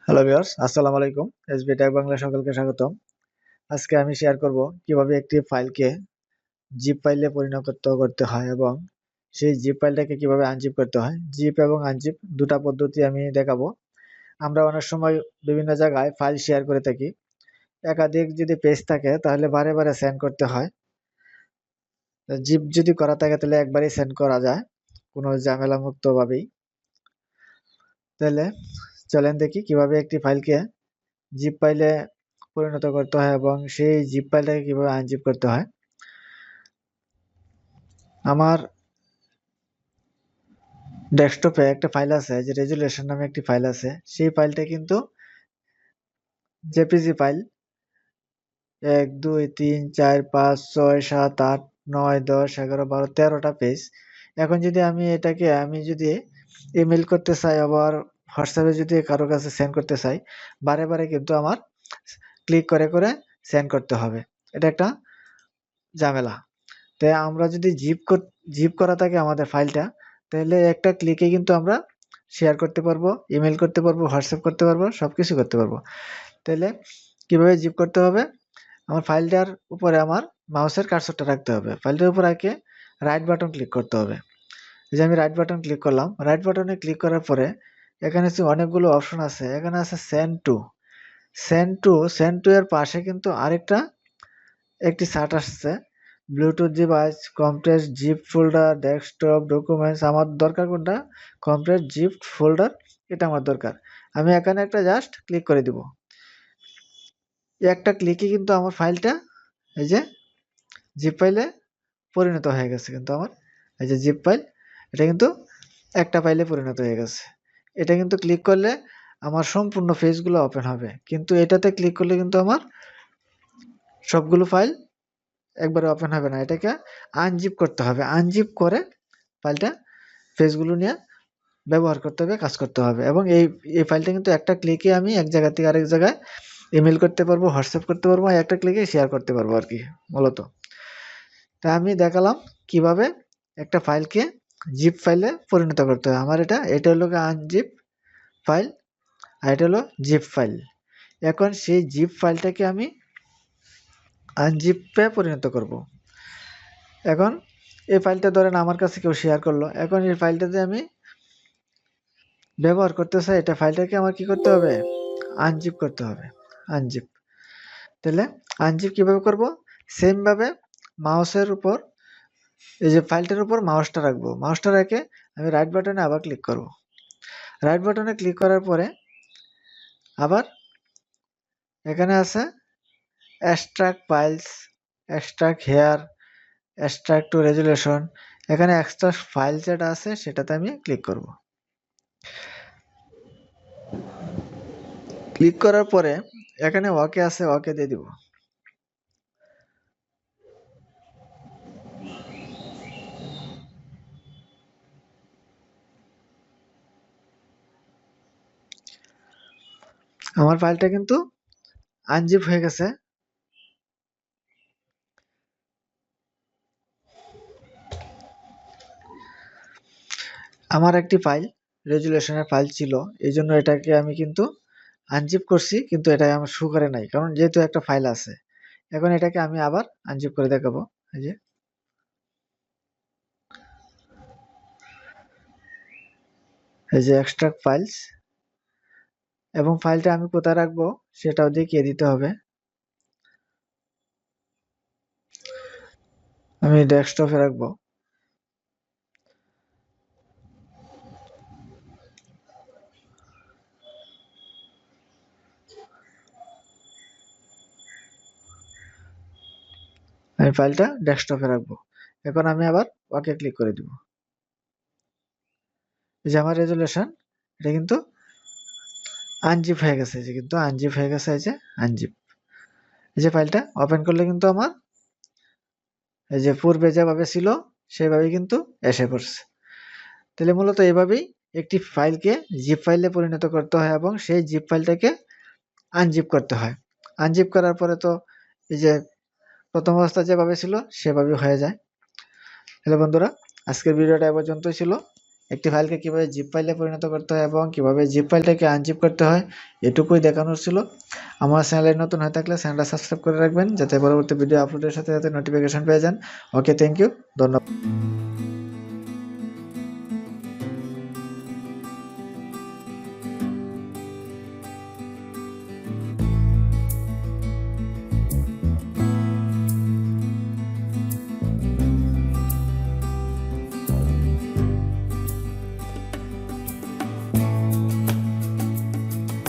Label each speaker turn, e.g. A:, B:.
A: Hello viewers, আসসালামু আলাইকুম। SB take Bangla সকলকে স্বাগতম। আজকে আমি শেয়ার করব কিভাবে একটি ফাইলকে জিপ ফাইলে পরিণত করতে হয় এবং সেই জিপ ফাইলটাকে কিভাবে আনজিপ করতে হয়। জিপ এবং আনজিপ দুটা পদ্ধতি আমি দেখাবো। আমরা অনেক সময় বিভিন্ন জায়গায় ফাইল শেয়ার করে থাকি। একাধিক যদি পেজ থাকে তাহলে বারে বারে সেন্ড করতে হয়। জিপ যদি করা থাকে তাহলে একবারই সেন্ড করা যায় কোনো ঝামেলা মুক্ত ভাবেই। তাহলে চলেন দেখি কিভাবে একটি ফাইলকে জিপ ফাইলে পরিণত করতে হয় এবং সেই জিপ ফাইলটাকে কিভাবে আনজিপ করতে হয়। আমার ডেস্কটপে একটা ফাইল আছে, যে রেজুলেশন নামে একটি ফাইল আছে। সেই ফাইলটা কিন্তু জেপিজি ফাইল 1 2 3 4 5 6 7 8 9 10 11 12 13টা পেজ। এখন যদি আমি এটাকে যদি ইমেল করতে চাই, আবার হোয়াটসঅ্যাপে যদি কারো কাছে সেন্ড করতে চাই, বারে বারে কিন্তু আমার ক্লিক করে করে সেন্ড করতে হবে। এটা একটা ঝামেলা। তাই আমরা যদি জিপ করা থাকে আমাদের ফাইলটা, তাহলে একটা ক্লিকে কিন্তু আমরা শেয়ার করতে পারবো, ইমেল করতে পারবো, হোয়াটসঅ্যাপ করতে পারবো, সবকিছু করতে পারবো। তাহলে কিভাবে জিপ করতে হবে? আমার ফাইলটার উপরে আমার মাউসের কার্সরটা রাখতে হবে। ফাইলটার উপর আগে রাইট বাটন ক্লিক করতে হবে। এই যে আমি রাইট বাটন ক্লিক করলাম। রাইট বাটনে ক্লিক করার পরে এখানে অনেকগুলো অপশন আছে। এখানে আছে সেন্ড টু এর পাশে কিন্তু একটি সার্চ আসছে, Bluetooth device, compress zip folder, desktop, documents. আমার দরকার কোনটা? কম্প্রেস জিপ ফোল্ডার, এটা আমার দরকার। আমি এখানে একটা জাস্ট ক্লিক করে দিব। একটা ক্লিকে কিন্তু আমার ফাইলটা এই যে জিপ ফাইলে পরিণত হয়ে গেছে। কিন্তু আমার এই যে জিপ ফাইল, এটা কিন্তু একটা ফাইলে পরিণত হয়ে গেছে। এটা কিন্তু ক্লিক করলে আমার সম্পূর্ণ পেজগুলো ওপেন হবে, কিন্তু এটাতে ক্লিক করলে কিন্তু আমার সবগুলো ফাইল একবারে ওপেন হবে না। এটাকে আনজিপ করতে হবে। আনজিপ করে ফাইলটা পেজগুলো নিয়ে ব্যবহার করতে হবে, কাজ করতে হবে। এবং এই ফাইলটা কিন্তু একটা ক্লিকে আমি এক জায়গা থেকে আরেক জায়গায় ইমেল করতে পারবো, হোয়াটসঅ্যাপ করতে পারবো, একটা ক্লিকে শেয়ার করতে পারবো আর কি মূলত। তা আমি দেখালাম কিভাবে একটা ফাইলকে জিপ ফাইলে পরিণত করতে হয়। আমার এটা হলো আনজিপ ফাইল, আর এটা হলো জিপ ফাইল। এখন সেই জিপ ফাইলটাকে আমি আনজিপে পরিণত করব। এখন এই ফাইলটা ধরেন আমার কাছে কেউ শেয়ার করলো। এখন এই ফাইলটাতে আমি ব্যবহার করতে চাই, এটা ফাইলটাকে আমার কি করতে হবে? আনজিপ করতে হবে। আনজিপ। তাহলে আনজিপ কিভাবে করব? সেম ভাবে মাউসের উপর এই যে ফাইলটার উপর মাউসটা রাখবো। মাউসটা রেখে আমি রাইট বাটনে আবার ক্লিক করব। রাইট বাটনে ক্লিক করার পরে আবার এখানে আছে extract files, extract hair, extract two resolution. এখানে এক্সট্রাক্ট ফাইল যেটা আছে সেটাতে আমি ক্লিক করব। ক্লিক করার পরে এখানে ওকে আছে, ওকে দিয়ে দিব। আমার ফাইলটা কিন্তু আনজিপ হয়ে গেছে। আমার একটি ফাইল রেজুলেশনের ফাইল ছিল, এই জন্য এটাকে আমি কিন্তু আনজিপ করছি, কিন্তু এটা আমার শো করে নাই, কারণ যেহেতু একটা ফাইল আছে। এখন এটাকে আমি আবার আনজিপ করে দেখাবো। এই যে এক্সট্রাক্ট ফাইলস, এবং ফাইলটা আমি কোথায় রাখবো সেটাও দেখিয়ে দিতে হবে। আমি ডেস্কটপে রাখবো। আমি ফাইলটা ডেস্কটপে রাখবো। এখন আমি আবার ওকে ক্লিক করে দিব। এই যে আমার রেজুলেশন, এটা কিন্তু আনজিপ হয়ে গেছে। যে কিন্তু আনজিপ হয়ে গেছে, এই যে আনজিপ। এই যে ফাইলটা ওপেন করলে কিন্তু আমার এই যে পূর্বে যেভাবে ছিল সেভাবেই কিন্তু এসে পড়ছে। তাহলে মূলত এভাবেই একটি ফাইলকে জিপ ফাইলে পরিণত করতে হয় এবং সেই জিপ ফাইলটাকে আনজিপ করতে হয়। আনজিপ করার পরে তো এই যে প্রথম অবস্থা যেভাবে ছিল সেভাবে হয়ে যায়। তাহলে বন্ধুরা, আজকের ভিডিওটা এ পর্যন্তই ছিল। একটি ফাইলকে কিভাবে জিপ ফাইলে পরিণত করতে হয় এবং কিভাবে জিপ ফাইলটাকে আনজিপ করতে হয় এটুকুই দেখানোর ছিল। আমার চ্যানেলে নতুন হয়ে থাকলে চ্যানেলটা সাবস্ক্রাইব করে রাখবেন যাতে পরবর্তী ভিডিও আপলোডের সাথে সাথে নোটিফিকেশন পেয়ে যান। ওকে, থ্যাংক ইউ, ধন্যবাদ।